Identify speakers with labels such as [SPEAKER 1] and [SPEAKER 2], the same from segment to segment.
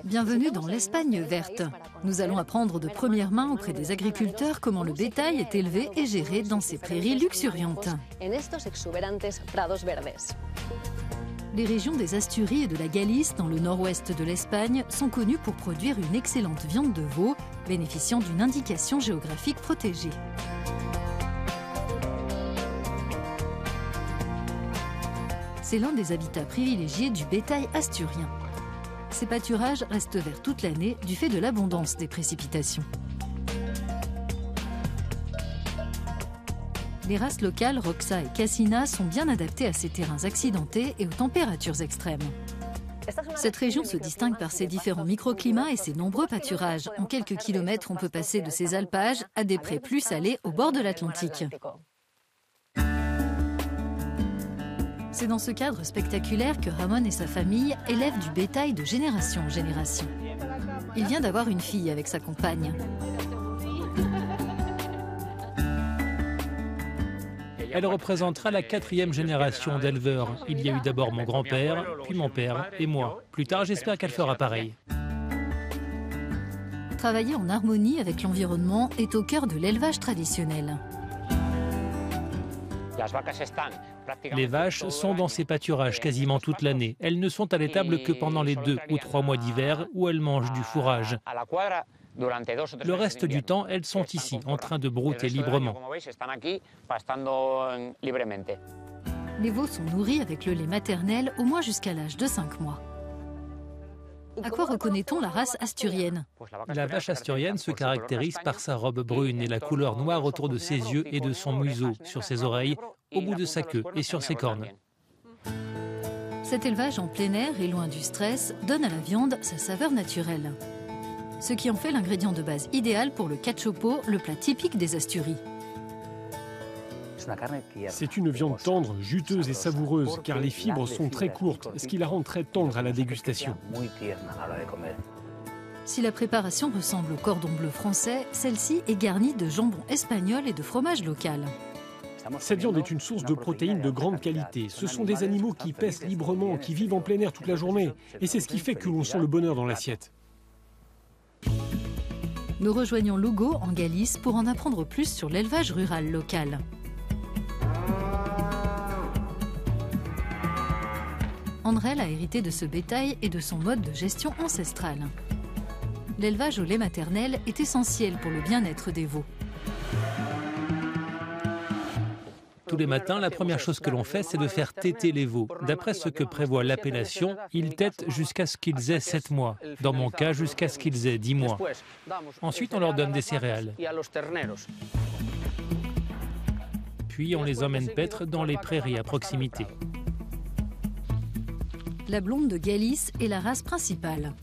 [SPEAKER 1] Bienvenue dans l'Espagne verte. Nous allons apprendre de première main auprès des agriculteurs comment le bétail est élevé et géré dans ces prairies luxuriantes. Les régions des Asturies et de la Galice, dans le nord-ouest de l'Espagne, sont connues pour produire une excellente viande de veau, bénéficiant d'une indication géographique protégée. C'est l'un des habitats privilégiés du bétail asturien. Ces pâturages restent verts toute l'année du fait de l'abondance des précipitations. Les races locales Roxa et Cassina sont bien adaptées à ces terrains accidentés et aux températures extrêmes. Cette région se distingue par ses différents microclimats et ses nombreux pâturages. En quelques kilomètres, on peut passer de ces alpages à des prés plus salés au bord de l'Atlantique. C'est dans ce cadre spectaculaire que Ramon et sa famille élèvent du bétail de génération en génération. Il vient d'avoir une fille avec sa compagne.
[SPEAKER 2] Elle représentera la 4e génération d'éleveurs. Il y a eu d'abord mon grand-père, puis mon père et moi. Plus tard, j'espère qu'elle fera pareil.
[SPEAKER 1] Travailler en harmonie avec l'environnement est au cœur de l'élevage traditionnel.
[SPEAKER 2] Les vaches sont dans ces pâturages quasiment toute l'année. Elles ne sont allaitables que pendant les 2 ou 3 mois d'hiver où elles mangent du fourrage. Le reste du temps, elles sont ici, en train de brouter librement.
[SPEAKER 1] Les veaux sont nourris avec le lait maternel au moins jusqu'à l'âge de 5 mois. À quoi reconnaît-on la race asturienne?
[SPEAKER 2] La vache asturienne se caractérise par sa robe brune et la couleur noire autour de ses yeux et de son museau, sur ses oreilles, au bout de sa queue et sur ses cornes.
[SPEAKER 1] Cet élevage en plein air et loin du stress donne à la viande sa saveur naturelle. Ce qui en fait l'ingrédient de base idéal pour le cachopo, le plat typique des Asturies.
[SPEAKER 3] C'est une viande tendre, juteuse et savoureuse, car les fibres sont très courtes, ce qui la rend très tendre à la dégustation.
[SPEAKER 1] Si la préparation ressemble au cordon bleu français, celle-ci est garnie de jambon espagnol et de fromage local.
[SPEAKER 3] Cette viande est une source de protéines de grande qualité. Ce sont des animaux qui paissent librement, qui vivent en plein air toute la journée. Et c'est ce qui fait que l'on sent le bonheur dans l'assiette.
[SPEAKER 1] Nous rejoignons Lugo, en Galice, pour en apprendre plus sur l'élevage rural local. Andrel a hérité de ce bétail et de son mode de gestion ancestral. L'élevage au lait maternel est essentiel pour le bien-être des veaux.
[SPEAKER 2] Tous les matins, la première chose que l'on fait, c'est de faire téter les veaux. D'après ce que prévoit l'appellation, ils têtent jusqu'à ce qu'ils aient 7 mois. Dans mon cas, jusqu'à ce qu'ils aient 10 mois. Ensuite, on leur donne des céréales. Puis, on les emmène paître dans les prairies à proximité.
[SPEAKER 1] La blonde de Galice est la race principale.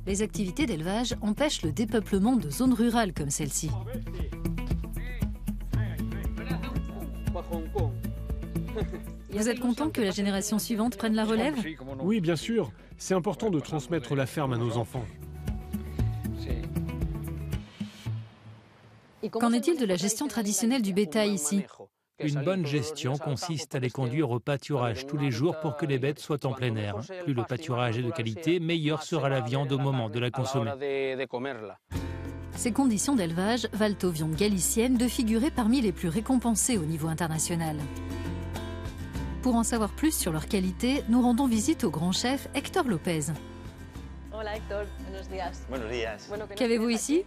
[SPEAKER 1] Les activités d'élevage empêchent le dépeuplement de zones rurales comme celle-ci. Vous êtes content que la génération suivante prenne la relève?
[SPEAKER 3] Oui, bien sûr. C'est important de transmettre la ferme à nos enfants.
[SPEAKER 1] Qu'en est-il de la gestion traditionnelle du bétail ici?
[SPEAKER 2] Une bonne gestion consiste à les conduire au pâturage tous les jours pour que les bêtes soient en plein air. Plus le pâturage est de qualité, meilleure sera la viande au moment de la consommer.
[SPEAKER 1] Ces conditions d'élevage valent aux viandes galiciennes de figurer parmi les plus récompensées au niveau international. Pour en savoir plus sur leur qualité, nous rendons visite au grand chef Héctor Lopez.
[SPEAKER 4] Hola Héctor, buenos días.
[SPEAKER 5] Buenos días.
[SPEAKER 1] Qu'avez-vous ici?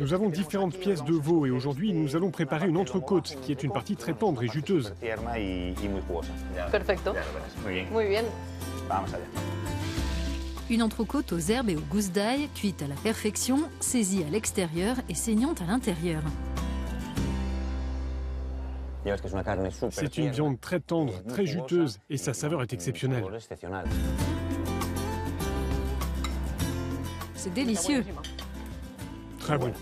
[SPEAKER 3] Nous avons différentes pièces de veau et aujourd'hui nous allons préparer une entrecôte qui est une partie très tendre et juteuse.
[SPEAKER 4] Perfecto. Muy bien.
[SPEAKER 1] Une entrecôte aux herbes et aux gousses d'ail, cuite à la perfection, saisie à l'extérieur et saignante à l'intérieur.
[SPEAKER 3] C'est une viande très tendre, très juteuse et sa saveur est exceptionnelle.
[SPEAKER 1] C'est délicieux.
[SPEAKER 3] Très bon.